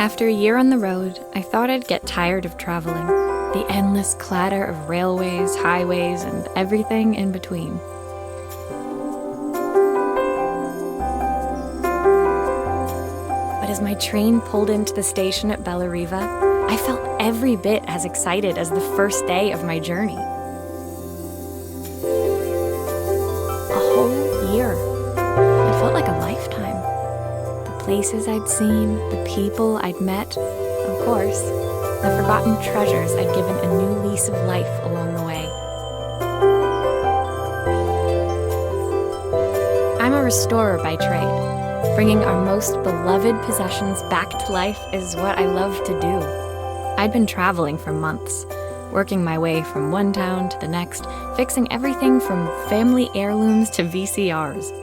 After a year on the road, I thought I'd get tired of traveling. The endless clatter of railways, highways, and everything in between. But as my train pulled into the station at Bellariva, I felt every bit as excited as the first day of my journey. A whole year. It felt like a lifetime. The places I'd seen, the people I'd met, of course, the forgotten treasures I'd given a new lease of life along the way. I'm a restorer by trade. Bringing our most beloved possessions back to life is what I love to do. I'd been traveling for months, working my way from one town to the next, fixing everything from family heirlooms to VCRs.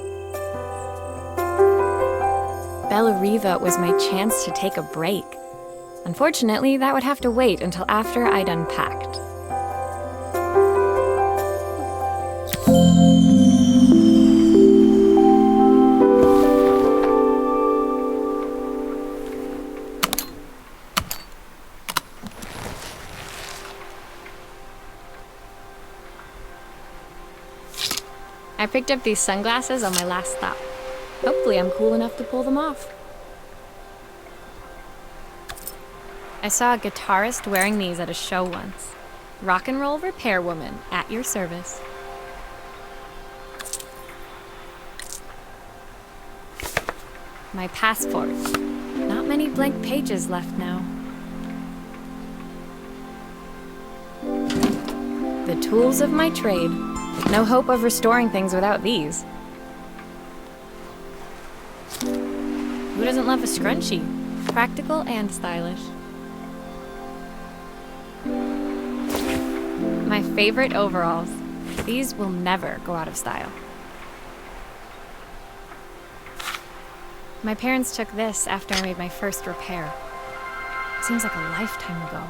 Bellariva was my chance to take a break. Unfortunately, that would have to wait until after I'd unpacked. I picked up these sunglasses on my last stop. Hopefully I'm cool enough to pull them off. I saw a guitarist wearing these at a show once. Rock and roll repair woman, at your service. My passport. Not many blank pages left now. The tools of my trade. No hope of restoring things without these. Who doesn't love a scrunchie? Practical and stylish. My favorite overalls. These will never go out of style. My parents took this after I made my first repair. Seems like a lifetime ago.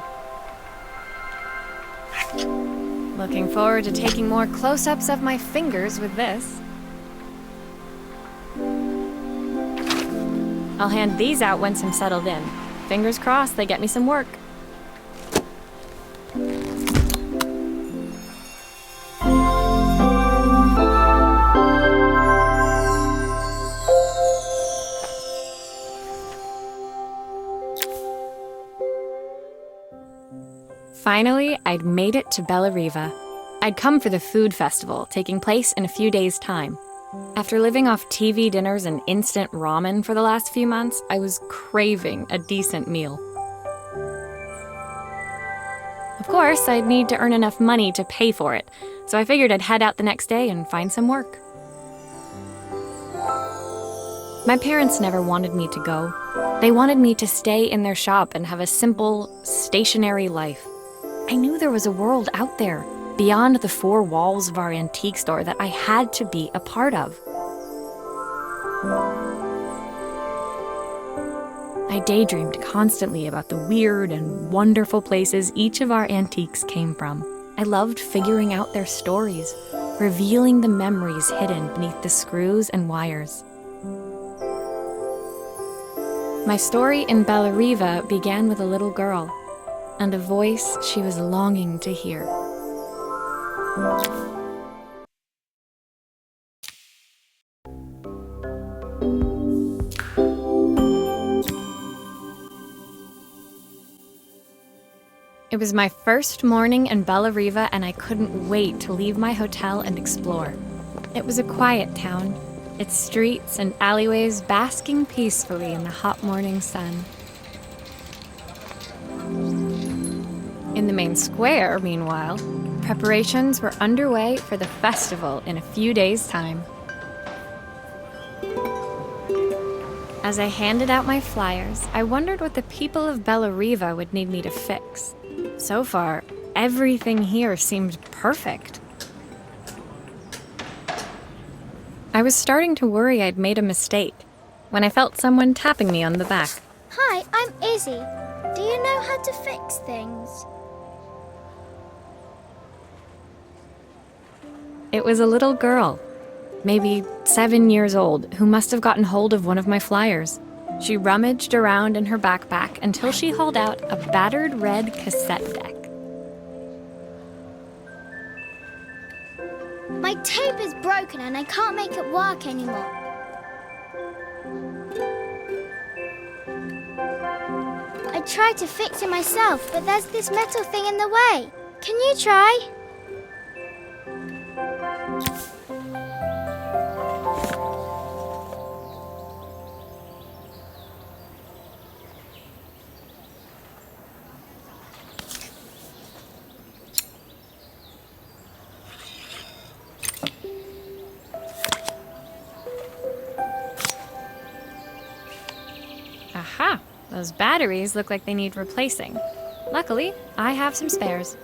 Looking forward to taking more close-ups of my fingers with this. I'll hand these out once I'm settled in. Fingers crossed they get me some work. Finally, I'd made it to Bellariva. I'd come for the food festival, taking place in a few days' time. After living off TV dinners and instant ramen for the last few months, I was craving a decent meal. Of course, I'd need to earn enough money to pay for it, so I figured I'd head out the next day and find some work. My parents never wanted me to go. They wanted me to stay in their shop and have a simple, stationary life. I knew there was a world out there, beyond the four walls of our antique store, that I had to be a part of. I daydreamed constantly about the weird and wonderful places each of our antiques came from. I loved figuring out their stories, revealing the memories hidden beneath the screws and wires. My story in Bellariva began with a little girl, and a voice she was longing to hear. It was my first morning in Bellariva, and I couldn't wait to leave my hotel and explore. It was a quiet town, its streets and alleyways basking peacefully in the hot morning sun. In the main square, meanwhile, preparations were underway for the festival in a few days' time. As I handed out my flyers, I wondered what the people of Bellariva would need me to fix. So far, everything here seemed perfect. I was starting to worry I'd made a mistake when I felt someone tapping me on the back. Hi, I'm Izzy. Do you know how to fix things? It was a little girl, maybe 7 years old, who must have gotten hold of one of my flyers. She rummaged around in her backpack until she hauled out a battered red cassette deck. My tape is broken and I can't make it work anymore. I tried to fix it myself, but there's this metal thing in the way. Can you try? Aha! Those batteries look like they need replacing. Luckily, I have some spares.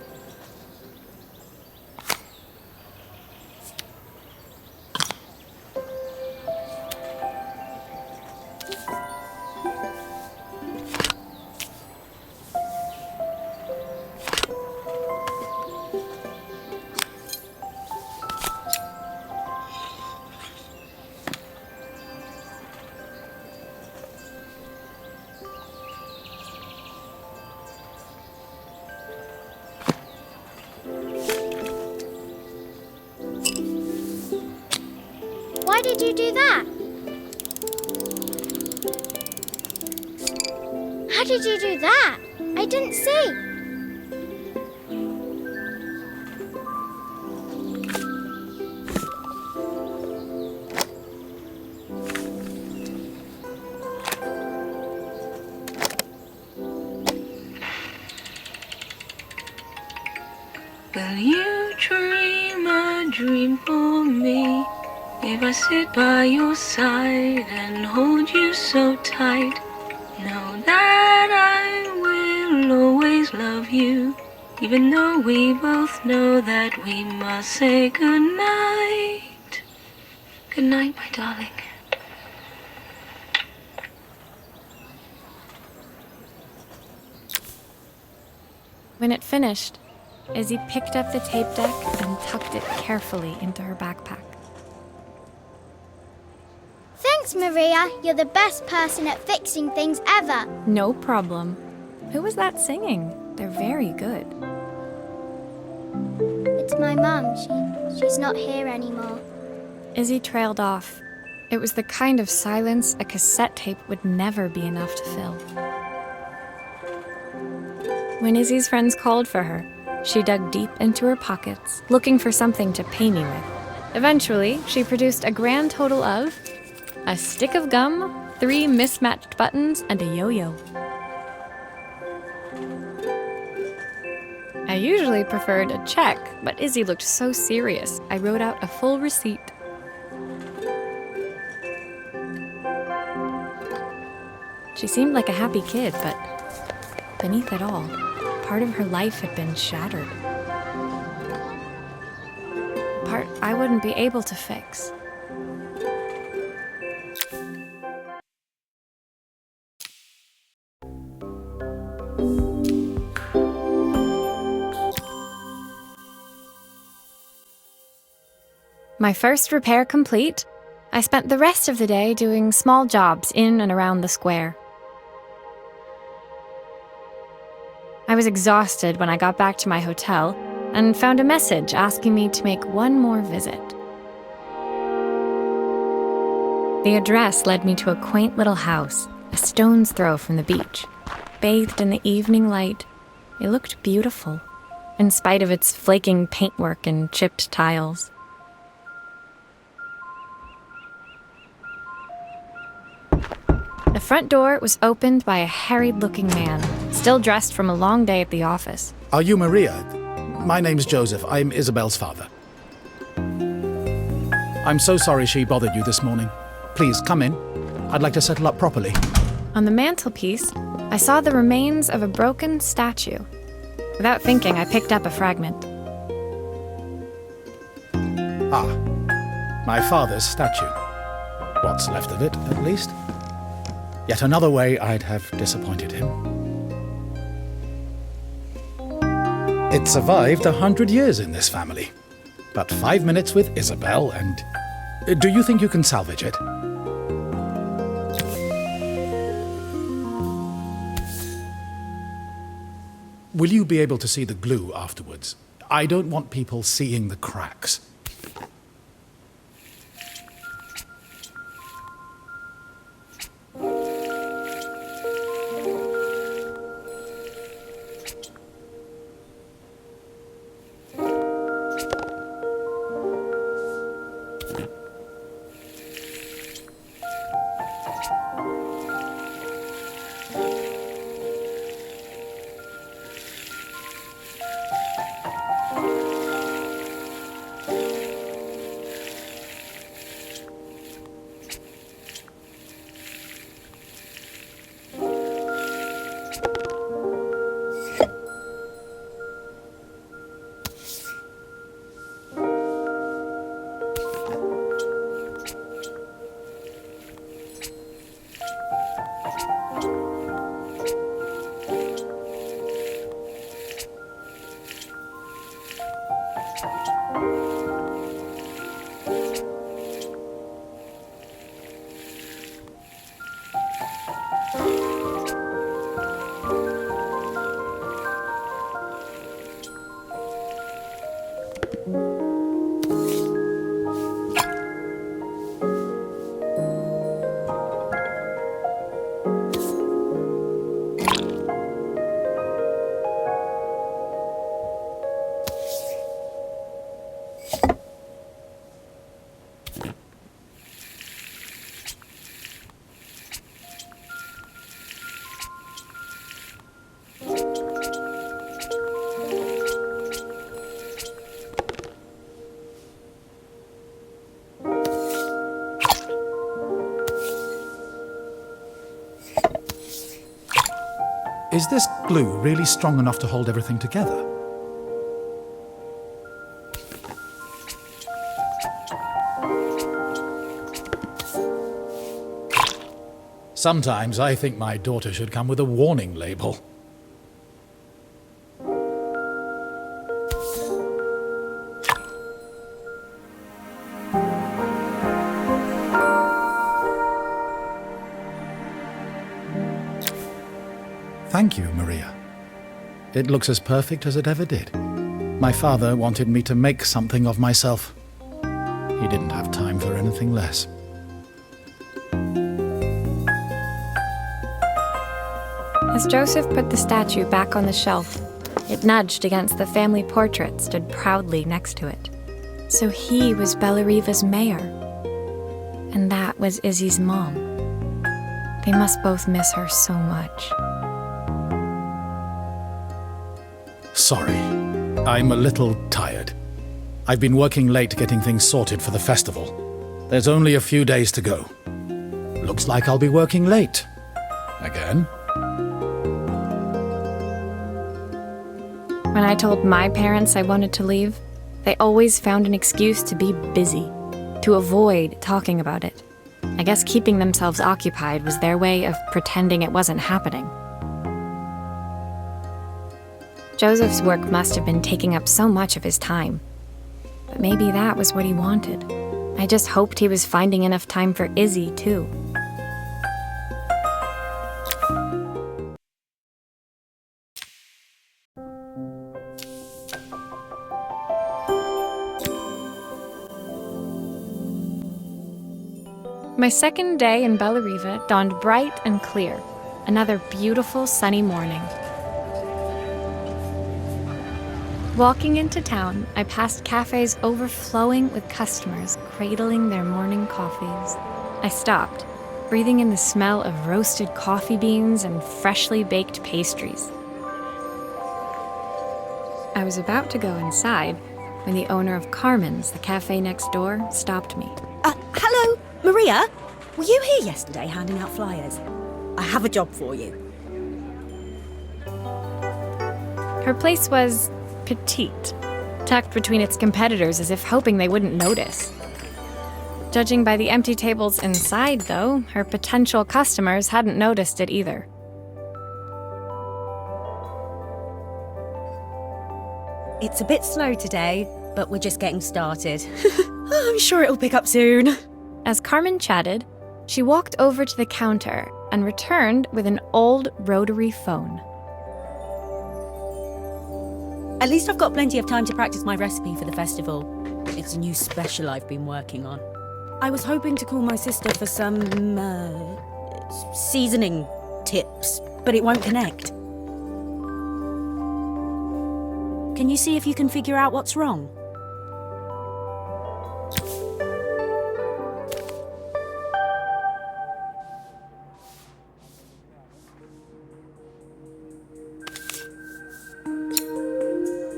Why did you do that? How did you do that? I didn't see. Will you dream a dream for me? If I sit by your side and hold you so tight, know that I will always love you, even though we both know that we must say goodnight. Good night, my darling. When it finished, Izzy picked up the tape deck and tucked it carefully into her backpack. Thanks, Maria. You're the best person at fixing things ever. No problem. Who was that singing? They're very good. It's my mum. She's not here anymore. Izzy trailed off. It was the kind of silence a cassette tape would never be enough to fill. When Izzy's friends called for her, she dug deep into her pockets, looking for something to pay me with. Eventually, she produced a grand total of a stick of gum, 3 mismatched buttons, and a yo-yo. I usually preferred a check, but Izzy looked so serious, I wrote out a full receipt. She seemed like a happy kid, but beneath it all, part of her life had been shattered. Part I wouldn't be able to fix. My first repair complete, I spent the rest of the day doing small jobs in and around the square. I was exhausted when I got back to my hotel and found a message asking me to make one more visit. The address led me to a quaint little house, a stone's throw from the beach. Bathed in the evening light, it looked beautiful, in spite of its flaking paintwork and chipped tiles. The front door was opened by a harried-looking man, still dressed from a long day at the office. Are you Maria? My name's Joseph. I'm Isabel's father. I'm so sorry she bothered you this morning. Please, come in. I'd like to settle up properly. On the mantelpiece, I saw the remains of a broken statue. Without thinking, I picked up a fragment. Ah, my father's statue. What's left of it, at least. Yet another way I'd have disappointed him. It survived 100 years in this family. But 5 minutes with Isabel and... Do you think you can salvage it? Will you be able to see the glue afterwards? I don't want people seeing the cracks. Is this glue really strong enough to hold everything together? Sometimes I think my daughter should come with a warning label. Thank you, Maria. It looks as perfect as it ever did. My father wanted me to make something of myself. He didn't have time for anything less. As Joseph put the statue back on the shelf, it nudged against the family portrait stood proudly next to it. So he was Bellariva's mayor. And that was Izzy's mom. They must both miss her so much. Sorry, I'm a little tired. I've been working late getting things sorted for the festival. There's only a few days to go. Looks like I'll be working late. Again? When I told my parents I wanted to leave, they always found an excuse to be busy, to avoid talking about it. I guess keeping themselves occupied was their way of pretending it wasn't happening. Joseph's work must have been taking up so much of his time. But maybe that was what he wanted. I just hoped he was finding enough time for Izzy, too. My second day in Bellariva dawned bright and clear. Another beautiful sunny morning. Walking into town, I passed cafes overflowing with customers cradling their morning coffees. I stopped, breathing in the smell of roasted coffee beans and freshly baked pastries. I was about to go inside when the owner of Carmen's, the cafe next door, stopped me. Hello, Maria? Were you here yesterday handing out flyers? I have a job for you. Her place was petite, tucked between its competitors as if hoping they wouldn't notice. Judging by the empty tables inside, though, her potential customers hadn't noticed it either. It's a bit slow today, but we're just getting started. I'm sure it'll pick up soon. As Carmen chatted, she walked over to the counter and returned with an old rotary phone. At least I've got plenty of time to practice my recipe for the festival. It's a new special I've been working on. I was hoping to call my sister for some, seasoning tips, but it won't connect. Can you see if you can figure out what's wrong?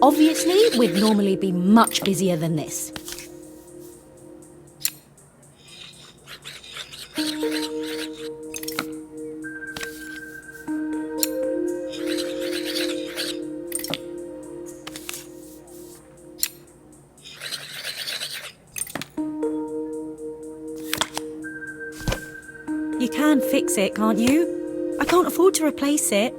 Obviously, we'd normally be much busier than this. You can fix it, can't you? I can't afford to replace it.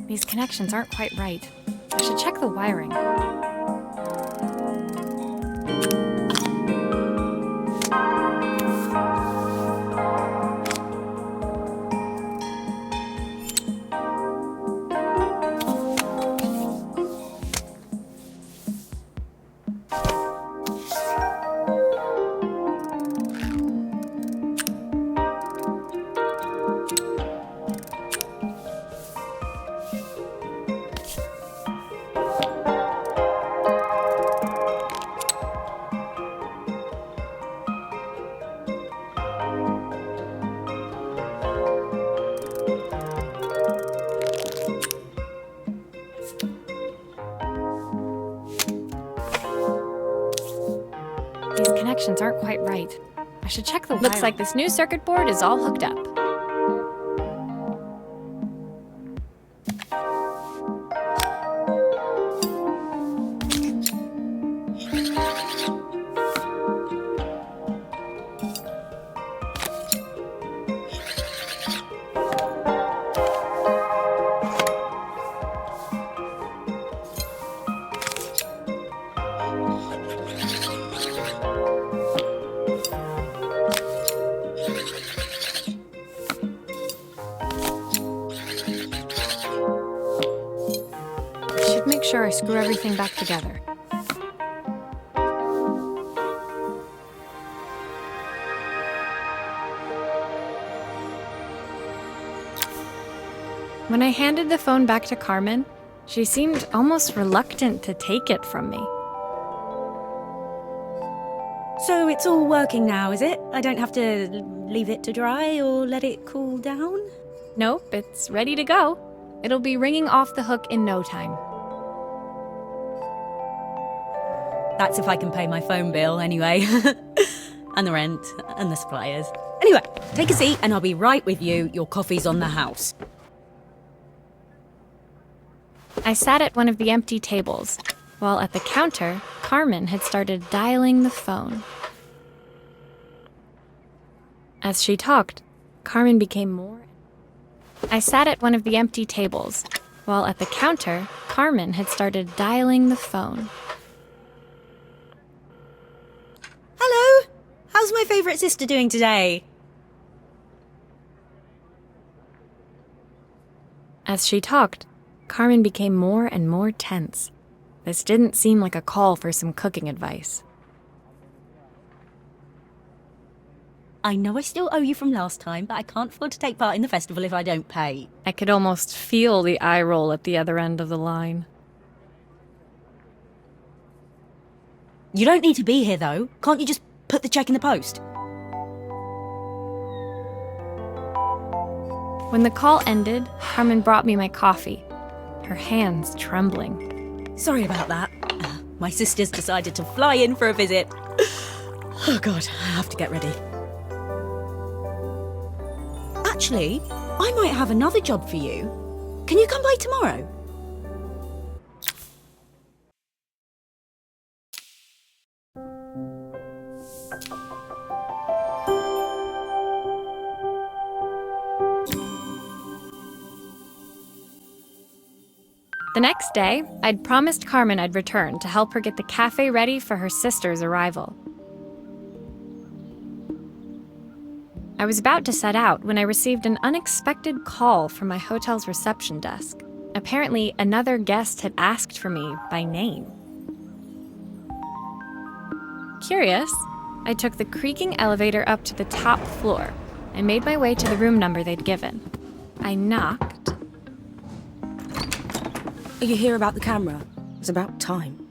These connections aren't quite right. I should check the wiring. These connections aren't quite right. I should check the wiring. Looks like this new circuit board is all hooked up. Make sure I screw everything back together. When I handed the phone back to Carmen, she seemed almost reluctant to take it from me. So it's all working now, is it? I don't have to leave it to dry or let it cool down? Nope, it's ready to go. It'll be ringing off the hook in no time. That's if I can pay my phone bill, anyway. And the rent, and the suppliers. Anyway, take a seat and I'll be right with you. Your coffee's on the house. I sat at one of the empty tables, while at the counter, Carmen had started dialing the phone. As she talked, Carmen became more... I sat at one of the empty tables, while at the counter, Carmen had started dialing the phone. Hello! How's my favourite sister doing today? As she talked, Carmen became more and more tense. This didn't seem like a call for some cooking advice. I know I still owe you from last time, but I can't afford to take part in the festival if I don't pay. I could almost feel the eye roll at the other end of the line. You don't need to be here, though. Can't you just put the check in the post? When the call ended, Carmen brought me my coffee, her hands trembling. Sorry about that. My sister's decided to fly in for a visit. Oh God, I have to get ready. Actually, I might have another job for you. Can you come by tomorrow? The next day, I'd promised Carmen I'd return to help her get the cafe ready for her sister's arrival. I was about to set out when I received an unexpected call from my hotel's reception desk. Apparently, another guest had asked for me by name. Curious, I took the creaking elevator up to the top floor and made my way to the room number they'd given. I knocked. Are you here about the camera? It's about time.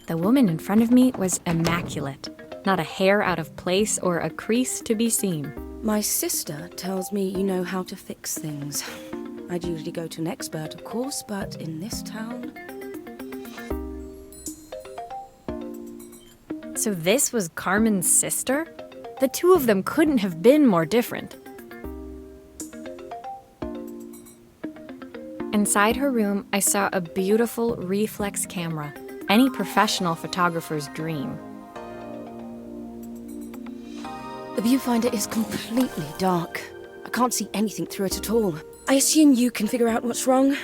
The woman in front of me was immaculate. Not a hair out of place or a crease to be seen. My sister tells me you know how to fix things. I'd usually go to an expert, of course, but in this town... So this was Carmen's sister? The two of them couldn't have been more different. Inside her room, I saw a beautiful reflex camera, any professional photographer's dream. The viewfinder is completely dark. I can't see anything through it at all. I assume you can figure out what's wrong?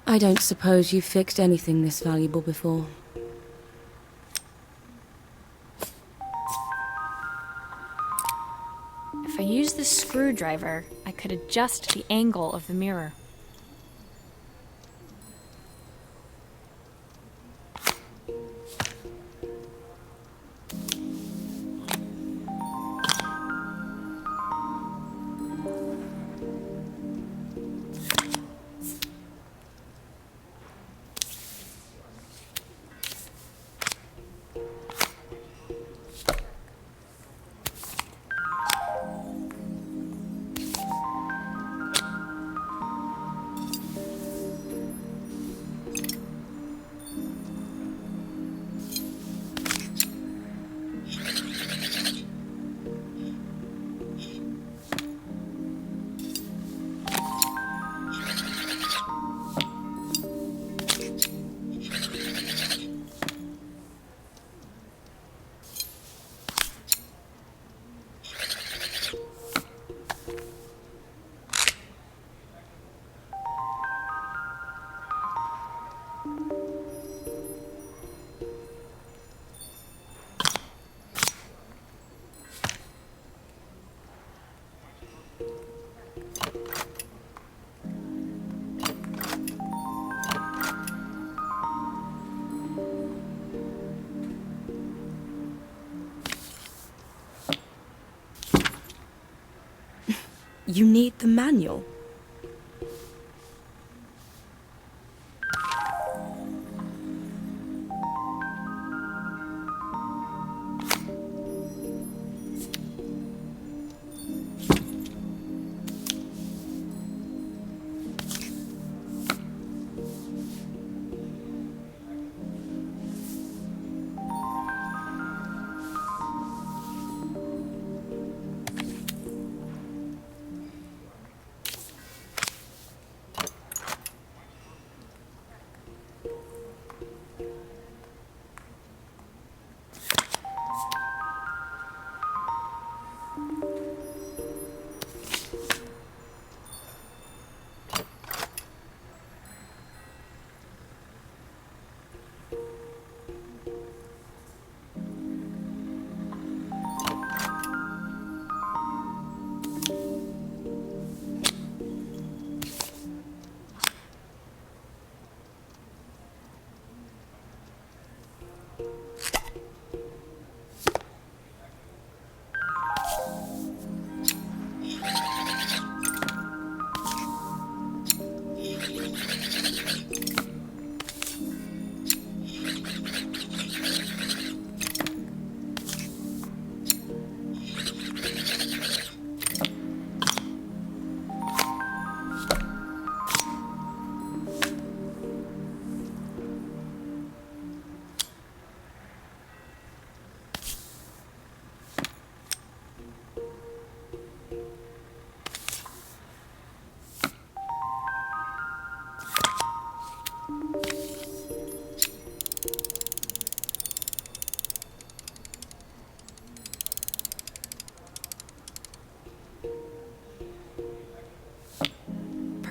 I don't suppose you've fixed anything this valuable before. If I used the screwdriver, I could adjust the angle of the mirror. You need the manual.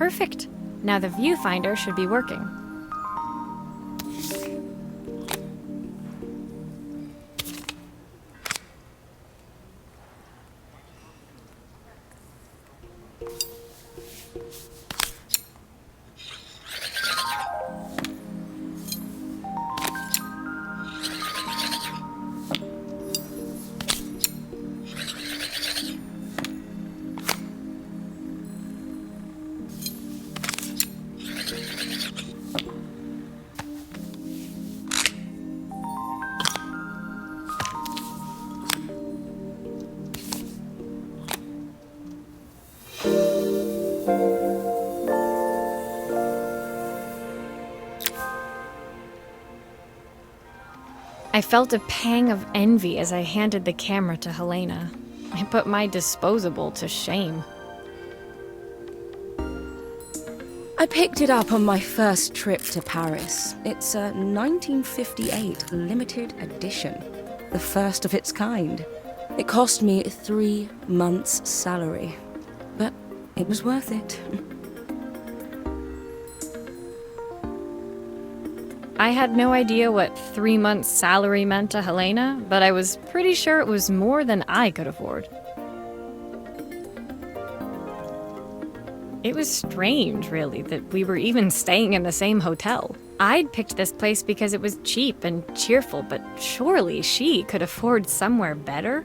Perfect. Now the viewfinder should be working. I felt a pang of envy as I handed the camera to Helena. I put my disposable to shame. I picked it up on my first trip to Paris. It's a 1958 limited edition, the first of its kind. It cost me 3 months' salary, but it was worth it. I had no idea what 3 months' salary meant to Helena, but I was pretty sure it was more than I could afford. It was strange, really, that we were even staying in the same hotel. I'd picked this place because it was cheap and cheerful, but surely she could afford somewhere better?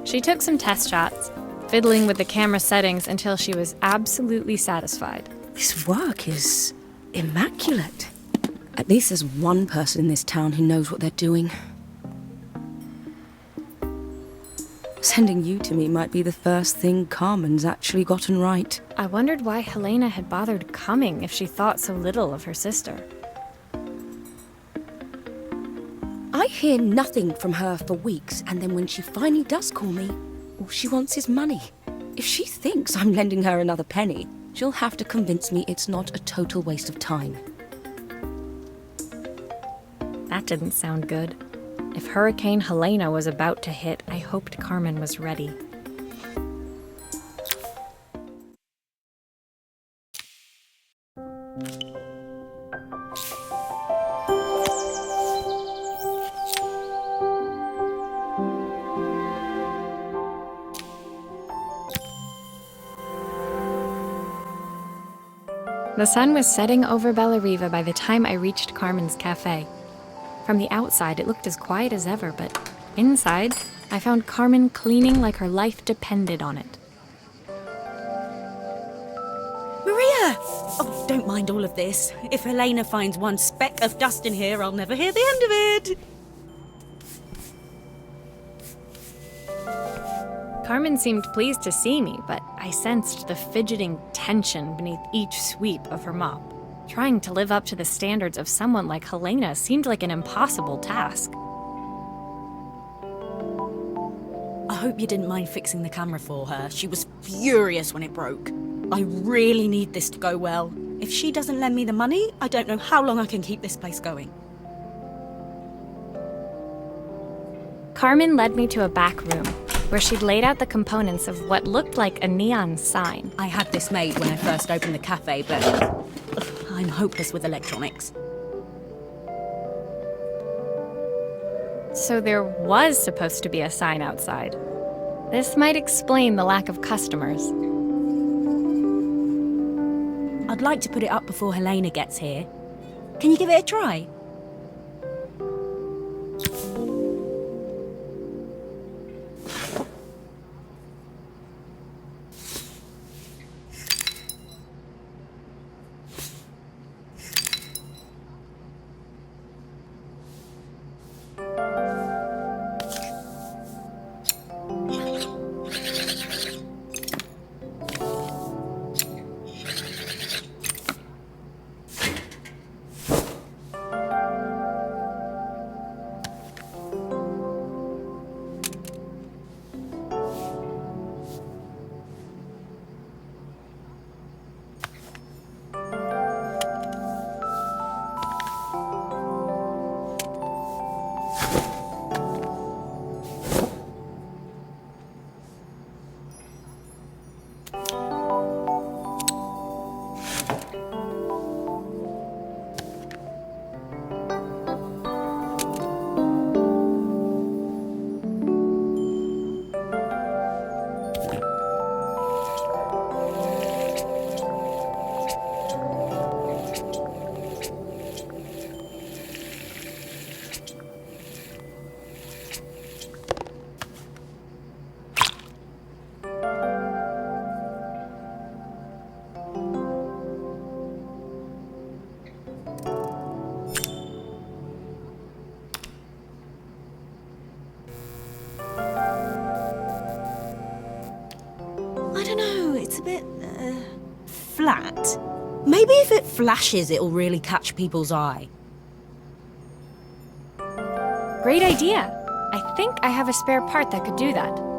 She took some test shots, fiddling with the camera settings until she was absolutely satisfied. This work is immaculate. At least there's one person in this town who knows what they're doing. Sending you to me might be the first thing Carmen's actually gotten right. I wondered why Helena had bothered coming if she thought so little of her sister. I hear nothing from her for weeks, and then when she finally does call me, all she wants is money. If she thinks I'm lending her another penny, she'll have to convince me it's not a total waste of time. That didn't sound good. If Hurricane Helena was about to hit, I hoped Carmen was ready. The sun was setting over Bella Riva by the time I reached Carmen's cafe. From the outside, it looked as quiet as ever, but inside, I found Carmen cleaning like her life depended on it. Maria! Oh, don't mind all of this. If Helena finds one speck of dust in here, I'll never hear the end of it. Carmen seemed pleased to see me, but I sensed the fidgeting tension beneath each sweep of her mop. Trying to live up to the standards of someone like Helena seemed like an impossible task. I hope you didn't mind fixing the camera for her. She was furious when it broke. I really need this to go well. If she doesn't lend me the money, I don't know how long I can keep this place going. Carmen led me to a back room, where she'd laid out the components of what looked like a neon sign. I had this made when I first opened the cafe, but I'm hopeless with electronics. So there was supposed to be a sign outside. This might explain the lack of customers. I'd like to put it up before Helena gets here. Can you give it a try? a bit, flat. Maybe if it flashes, it'll really catch people's eye. Great idea. I think I have a spare part that could do that.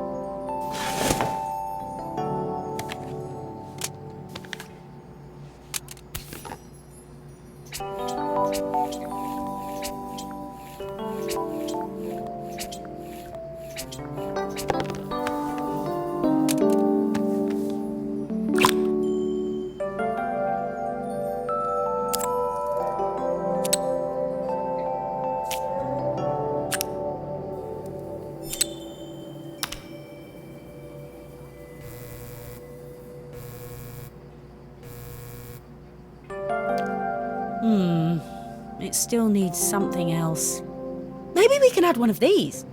It still needs something else. Maybe we can add one of these.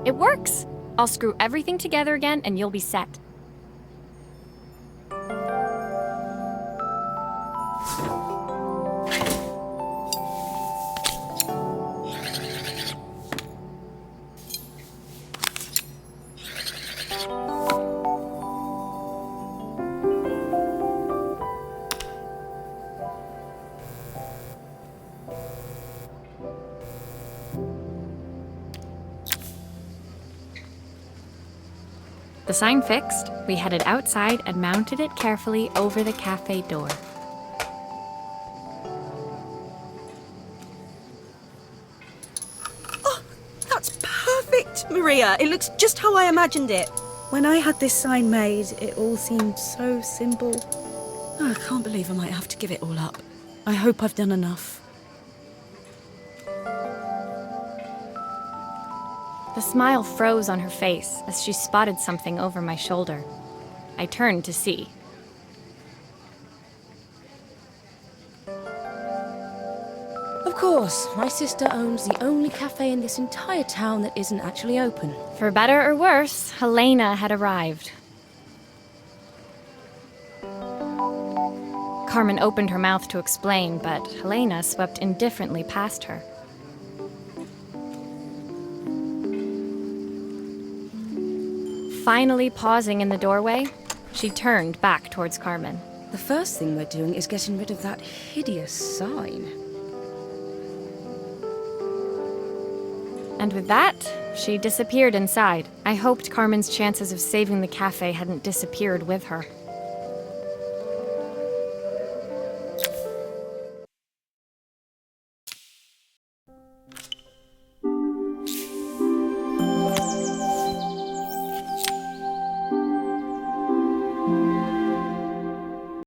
It works! I'll screw everything together again and you'll be set. The sign fixed, we headed outside and mounted it carefully over the cafe door. Oh, that's perfect, Maria. It looks just how I imagined it. When I had this sign made, it all seemed so simple. Oh, I can't believe I might have to give it all up. I hope I've done enough. The smile froze on her face as she spotted something over my shoulder. I turned to see. Of course, my sister owns the only cafe in this entire town that isn't actually open. For better or worse, Helena had arrived. Carmen opened her mouth to explain, but Helena swept indifferently past her. Finally pausing in the doorway, she turned back towards Carmen. The first thing we're doing is getting rid of that hideous sign. And with that, she disappeared inside. I hoped Carmen's chances of saving the cafe hadn't disappeared with her.